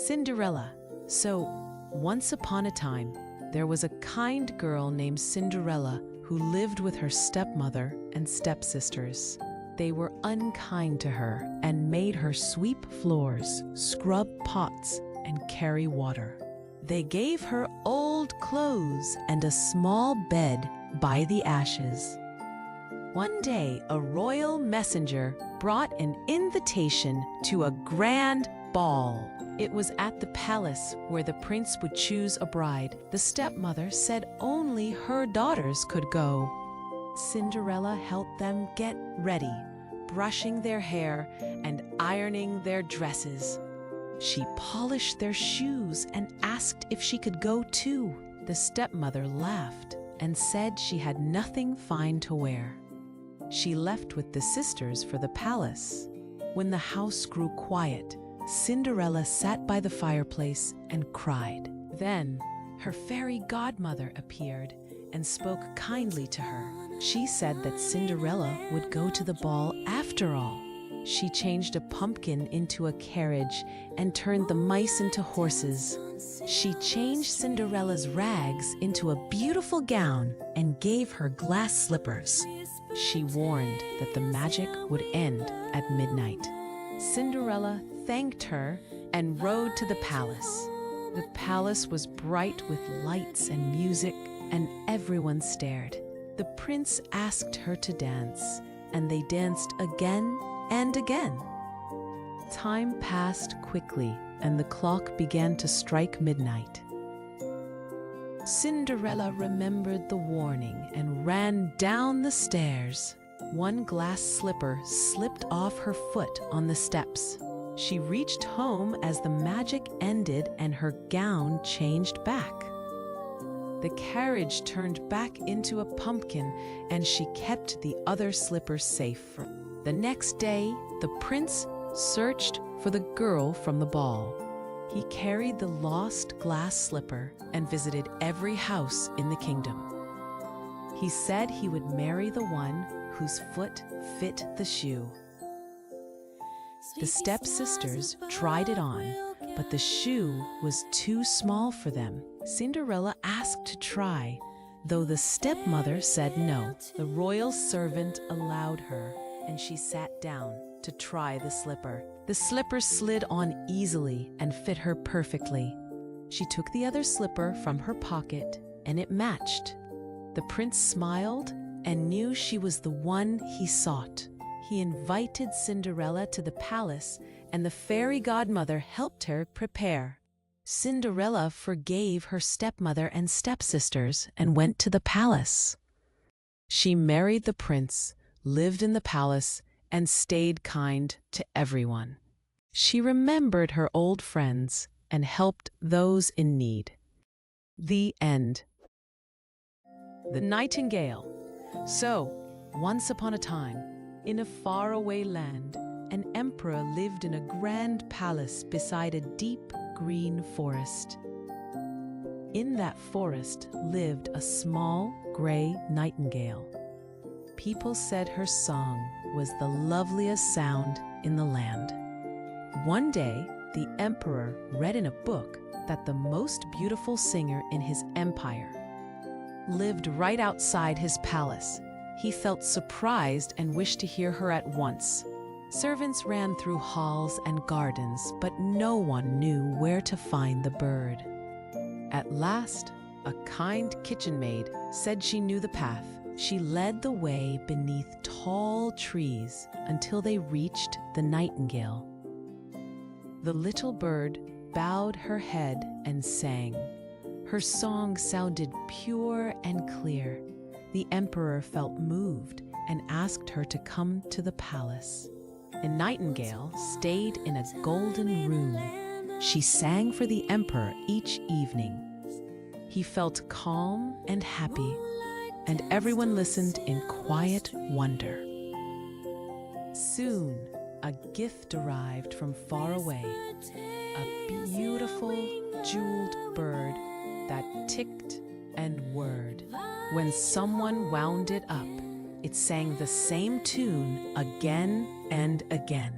Cinderella. So, once upon a time, there was a kind girl named Cinderella who lived with her stepmother and stepsisters. They were unkind to her and made her sweep floors, scrub pots, and carry water. They gave her old clothes and a small bed by the ashes. One day, a royal messenger brought an invitation to a grand ball. It was at the palace where the prince would choose a bride. The stepmother said only her daughters could go. Cinderella helped them get ready, brushing their hair and ironing their dresses. She polished their shoes and asked if she could go too. The stepmother laughed and said she had nothing fine to wear. She left with the sisters for the palace. When the house grew quiet, Cinderella sat by the fireplace and cried. Then her fairy godmother appeared and spoke kindly to her. She said that Cinderella would go to the ball after all. She changed a pumpkin into a carriage and turned the mice into horses. She changed Cinderella's rags into a beautiful gown and gave her glass slippers. She warned that the magic would end at midnight. Cinderella thanked her and rode to the palace. The palace was bright with lights and music, and everyone stared. The prince asked her to dance, and they danced again and again. Time passed quickly, and the clock began to strike midnight. Cinderella remembered the warning and ran down the stairs. One glass slipper slipped off her foot on the steps. She reached home as the magic ended and her gown changed back. The carriage turned back into a pumpkin, and she kept the other slippers safe. The next day, the prince searched for the girl from the ball. He carried the lost glass slipper and visited every house in the kingdom. He said he would marry the one whose foot fit the shoe. The stepsisters tried it on, but the shoe was too small for them. Cinderella asked to try, though the stepmother said no. The royal servant allowed her, and she sat down to try the slipper. The slipper slid on easily and fit her perfectly. She took the other slipper from her pocket, and it matched. The prince smiled and knew she was the one he sought. He invited Cinderella to the palace, and the fairy godmother helped her prepare. Cinderella forgave her stepmother and stepsisters and went to the palace. She married the prince, lived in the palace, and stayed kind to everyone. She remembered her old friends and helped those in need. The end. The Nightingale. So, once upon a time, in a faraway land, an emperor lived in a grand palace beside a deep green forest. In that forest lived a small gray nightingale. People said her song was the loveliest sound in the land. One day, the emperor read in a book that the most beautiful singer in his empire lived right outside his palace. He felt surprised and wished to hear her at once. Servants ran through halls and gardens, but no one knew where to find the bird. At last, a kind kitchen maid said she knew the path. She led the way beneath tall trees until they reached the nightingale. The little bird bowed her head and sang. Her song sounded pure and clear. The emperor felt moved and asked her to come to the palace. The nightingale stayed in a golden room. She sang for the emperor each evening. He felt calm and happy, and everyone listened in quiet wonder. Soon, a gift arrived from far away, a beautiful jeweled bird that ticked and whirred. When someone wound it up, it sang the same tune again and again.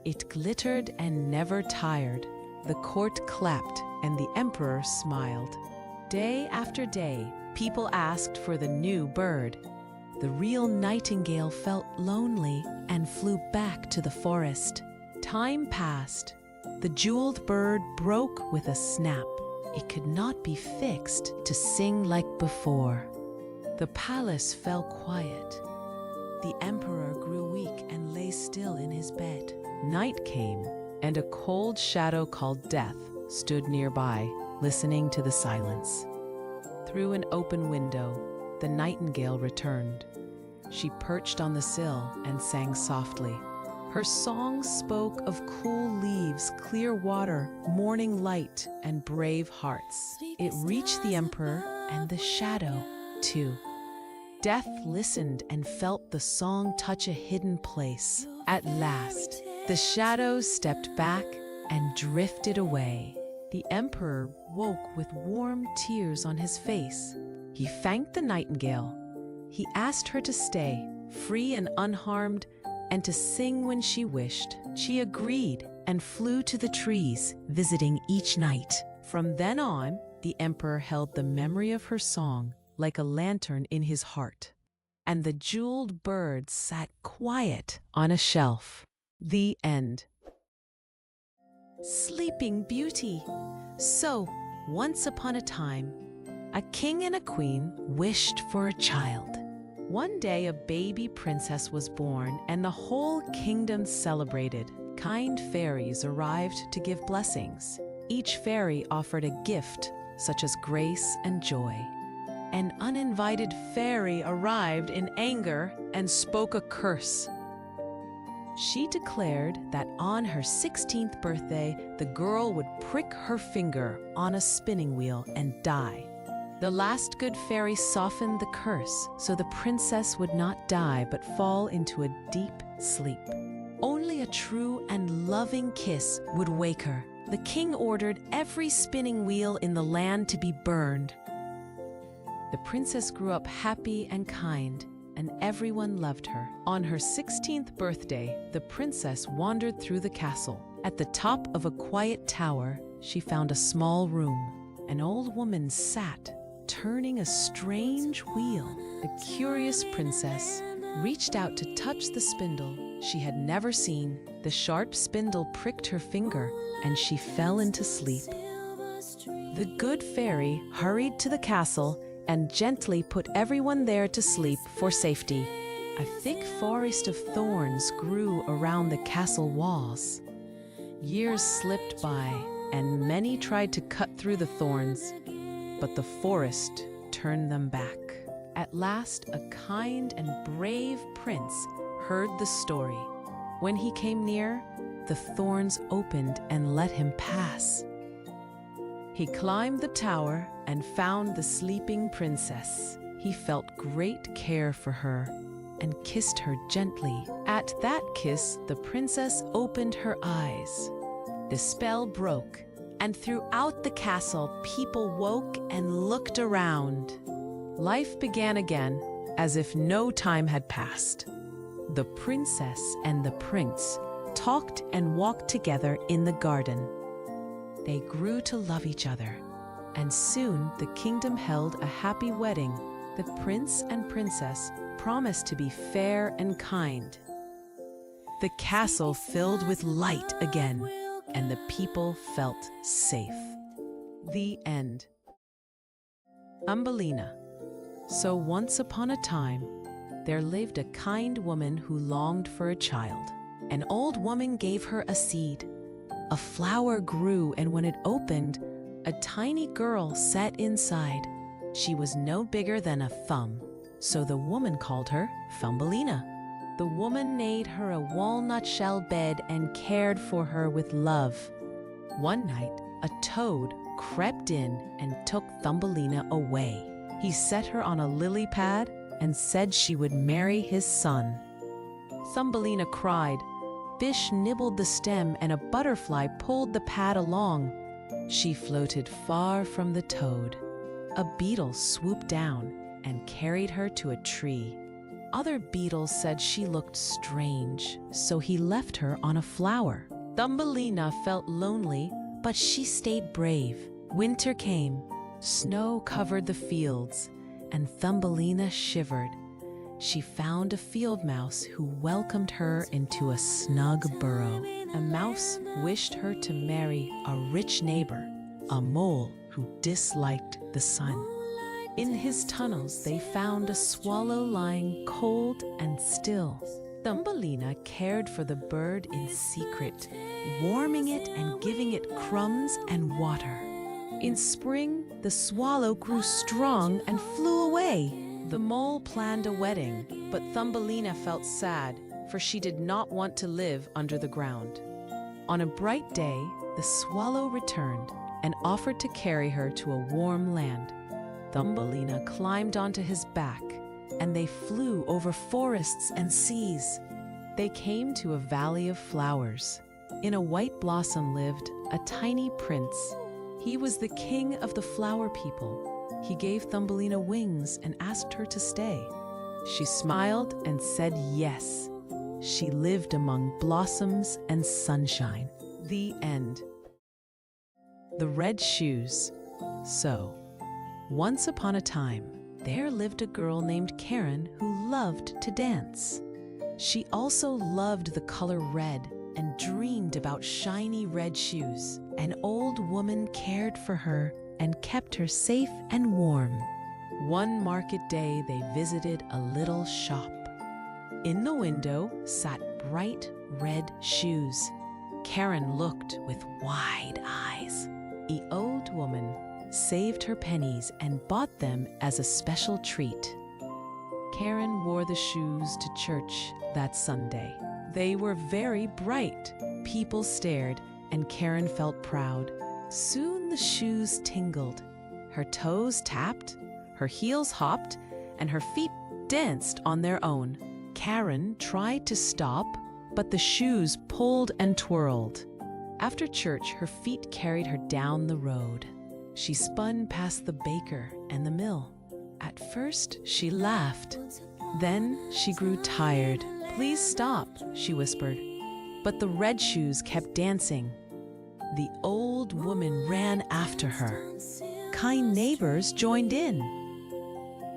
It glittered and never tired, The court clapped, and the emperor smiled. Day after day, people asked for the new bird. The real nightingale felt lonely and flew back to the forest. Time passed. The jeweled bird broke with a snap. It could not be fixed to sing like before. The palace fell quiet. The emperor grew weak and lay still in his bed. Night came, and a cold shadow called Death stood nearby, listening to the silence. Through an open window, the nightingale returned. She perched on the sill and sang softly. Her song spoke of cool leaves, clear water, morning light, and brave hearts. It reached the emperor and the shadow, too. Death listened and felt the song touch a hidden place. At last, the shadows stepped back and drifted away. The emperor woke with warm tears on his face. He thanked the nightingale. He asked her to stay, free and unharmed, and to sing when she wished. She agreed and flew to the trees, visiting each night. From then on, the emperor held the memory of her song like a lantern in his heart. And the jeweled bird sat quiet on a shelf. The end. Sleeping Beauty. So, once upon a time, a king and a queen wished for a child. One day, a baby princess was born, and the whole kingdom celebrated. Kind fairies arrived to give blessings. Each fairy offered a gift, such as grace and joy. An uninvited fairy arrived in anger and spoke a curse. She declared that on her 16th birthday, the girl would prick her finger on a spinning wheel and die. The last good fairy softened the curse so the princess would not die but fall into a deep sleep. Only a true and loving kiss would wake her. The king ordered every spinning wheel in the land to be burned. The princess grew up happy and kind, and everyone loved her. On her 16th birthday, the princess wandered through the castle. At the top of a quiet tower, she found a small room. An old woman sat, turning a strange wheel. The curious princess reached out to touch the spindle she had never seen. The sharp spindle pricked her finger, and she fell into sleep. The good fairy hurried to the castle and gently put everyone there to sleep for safety. A thick forest of thorns grew around the castle walls. Years slipped by, and many tried to cut through the thorns, but the forest turned them back. At last, a kind and brave prince heard the story. When he came near, the thorns opened and let him pass. He climbed the tower and found the sleeping princess. He felt great care for her and kissed her gently. At that kiss, the princess opened her eyes. The spell broke, and throughout the castle, people woke and looked around. Life began again, as if no time had passed. The princess and the prince talked and walked together in the garden. They grew to love each other, and soon the kingdom held a happy wedding. The prince and princess promised to be fair and kind. The castle filled with light again, and the people felt safe. The end. Thumbelina. So once upon a time, there lived a kind woman who longed for a child. An old woman gave her a seed. A flower grew, and when it opened, a tiny girl sat inside. She was no bigger than a thumb, so the woman called her Thumbelina. The woman made her a walnut shell bed and cared for her with love. One night, a toad crept in and took Thumbelina away. He set her on a lily pad and said she would marry his son. Thumbelina cried. Fish nibbled the stem and a butterfly pulled the pad along. She floated far from the toad. A beetle swooped down and carried her to a tree. Other beetles said she looked strange, so he left her on a flower. Thumbelina felt lonely, But she stayed brave. Winter came. Snow covered the fields, and Thumbelina shivered. She found a field mouse who welcomed her into a snug burrow. A mouse wished her to marry a rich neighbor, a mole who disliked the sun. In his tunnels, they found a swallow lying cold and still. Thumbelina cared for the bird in secret, warming it and giving it crumbs and water. In spring, the swallow grew strong and flew away. The mole planned a wedding, but Thumbelina felt sad, for she did not want to live under the ground. On a bright day, the swallow returned and offered to carry her to a warm land. Thumbelina climbed onto his back, and they flew over forests and seas. They came to a valley of flowers. In a white blossom lived a tiny prince. He was the king of the flower people. He gave Thumbelina wings and asked her to stay. She smiled and said yes. She lived among blossoms and sunshine. The end. The Red Shoes. So, once upon a time, there lived a girl named Karen who loved to dance. She also loved the color red and dreamed about shiny red shoes. An old woman cared for her and kept her safe and warm. One market day, they visited a little shop. In the window sat bright red shoes. Karen looked with wide eyes. The old woman saved her pennies and bought them as a special treat. Karen wore the shoes to church that Sunday. They were very bright. People stared, and Karen felt proud. Soon the shoes tingled. Her toes tapped, her heels hopped, and her feet danced on their own. Karen tried to stop, but the shoes pulled and twirled. After church, her feet carried her down the road. She spun past the baker and the mill. At first, she laughed. Then she grew tired. "Please stop," she whispered. But the red shoes kept dancing. The old woman ran after her. Kind neighbors joined in.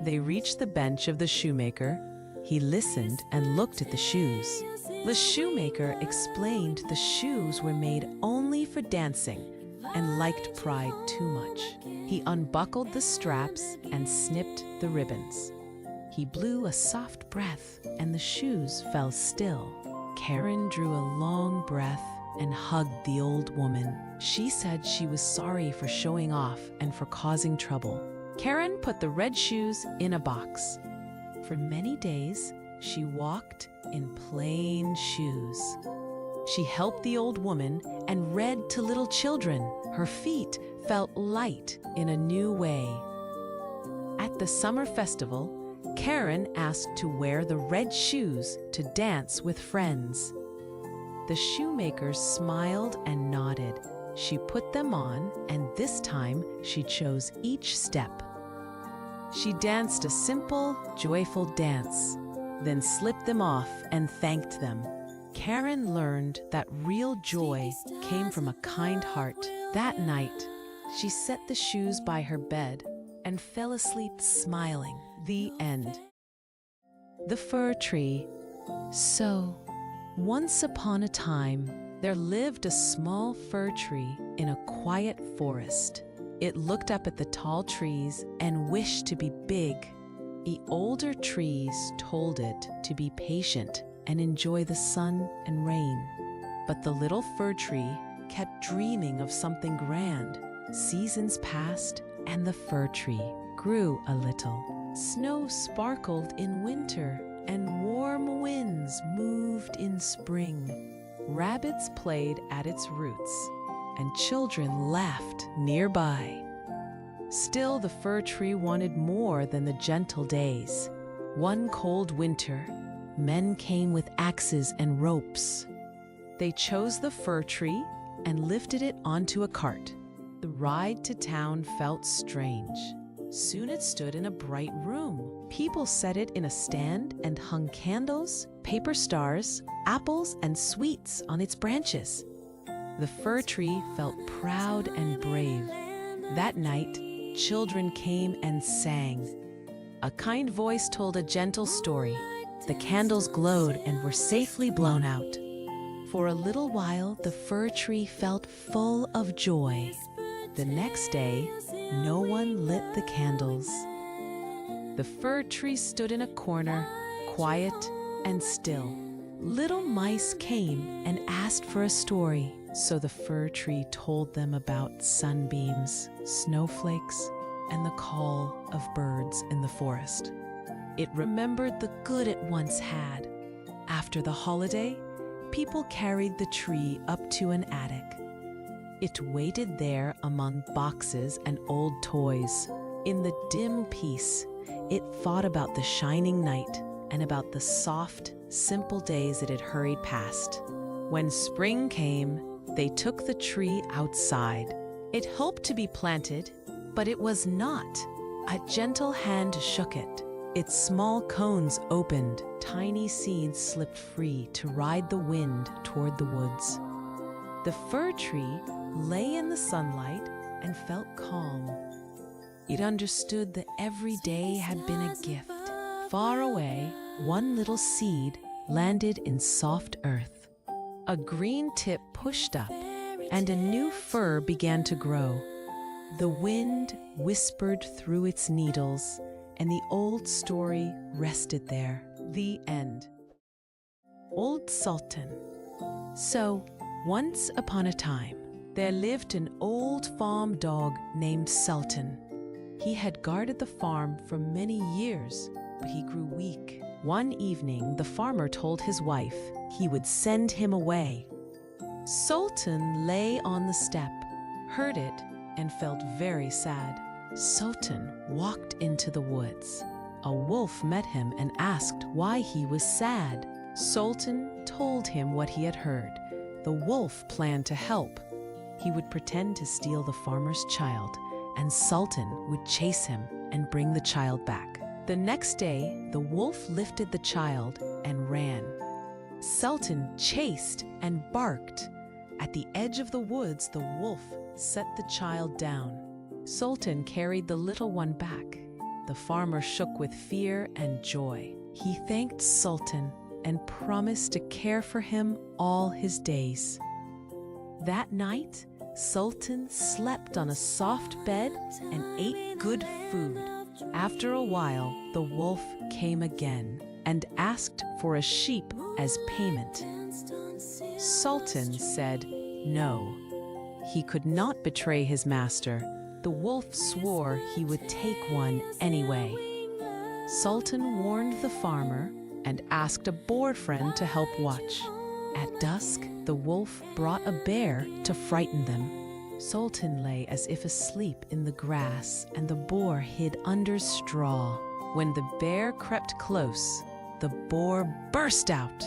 They reached the bench of the shoemaker. He listened and looked at the shoes. The shoemaker explained the shoes were made only for dancing and liked pride too much. He unbuckled the straps and snipped the ribbons. He blew a soft breath, and the shoes fell still. Karen drew a long breath and hugged the old woman. She said she was sorry for showing off and for causing trouble. Karen put the red shoes in a box. For many days, she walked in plain shoes. She helped the old woman and read to little children. Her feet felt light in a new way. At the summer festival, Karen asked to wear the red shoes to dance with friends. The shoemaker smiled and nodded. She put them on, and this time she chose each step. She danced a simple, joyful dance, then slipped them off and thanked them. Karen learned that real joy came from a kind heart. That night, she set the shoes by her bed and fell asleep smiling. The end. The Fir Tree. So, once upon a time, there lived a small fir tree in a quiet forest. It looked up at the tall trees and wished to be big. The older trees told it to be patient and enjoy the sun and rain. But the little fir tree kept dreaming of something grand. Seasons passed, and the fir tree grew a little. Snow sparkled in winter, and warm winds moved in spring. Rabbits played at its roots, and children laughed nearby. Still, the fir tree wanted more than the gentle days. One cold winter, men came with axes and ropes. They chose the fir tree and lifted it onto a cart. The ride to town felt strange. Soon it stood in a bright room. People set it in a stand and hung candles, paper stars, apples, and sweets on its branches. The fir tree felt proud and brave. That night, children came and sang. A kind voice told a gentle story. The candles glowed and were safely blown out. For a little while, the fir tree felt full of joy. The next day, no one lit the candles. The fir tree stood in a corner, quiet and still. Little mice came and asked for a story, so the fir tree told them about sunbeams, snowflakes, and the call of birds in the forest. It remembered the good it once had. After the holiday, people carried the tree up to an attic. It waited there among boxes and old toys. In the dim peace, it thought about the shining night and about the soft, simple days it had hurried past. When spring came, they took the tree outside. It hoped to be planted, but it was not. A gentle hand shook it. Its small cones opened. Tiny seeds slipped free to ride the wind toward the woods. The fir tree lay in the sunlight and felt calm. It understood that every day had been a gift. Far away, one little seed landed in soft earth. A green tip pushed up, and a new fir began to grow. The wind whispered through its needles, and the old story rested there. The end. Old Sultan. So, once upon a time, there lived an old farm dog named Sultan. He had guarded the farm for many years, but he grew weak. One evening, the farmer told his wife he would send him away. Sultan lay on the step, heard it, and felt very sad. Sultan walked into the woods. A wolf met him and asked why he was sad. Sultan told him what he had heard. The wolf planned to help. He would pretend to steal the farmer's child, and Sultan would chase him and bring the child back. The next day, the wolf lifted the child and ran. Sultan chased and barked. At the edge of the woods, the wolf set the child down. Sultan carried the little one back. The farmer shook with fear and joy. He thanked Sultan and promised to care for him all his days. That night, Sultan slept on a soft bed and ate good food. After a while, the wolf came again and asked for a sheep as payment. Sultan said no. He could not betray his master. The wolf swore he would take one anyway. Sultan warned the farmer and asked a boar friend to help watch. At dusk, the wolf brought a bear to frighten them. Sultan lay as if asleep in the grass, and the boar hid under straw. When the bear crept close, the boar burst out.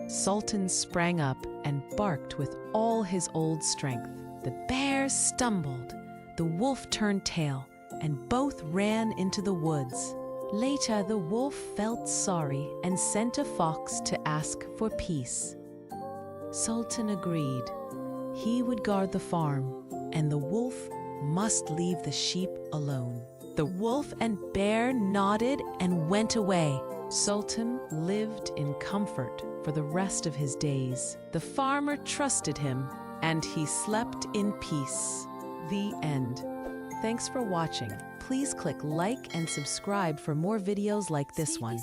Sultan sprang up and barked with all his old strength. The bear stumbled. The wolf turned tail, and both ran into the woods. Later, the wolf felt sorry and sent a fox to ask for peace. Sultan agreed. He would guard the farm, and the wolf must leave the sheep alone. The wolf and bear nodded and went away. Sultan lived in comfort for the rest of his days. The farmer trusted him, and he slept in peace. The end. Thanks for watching. Please click like and subscribe for more videos like this one.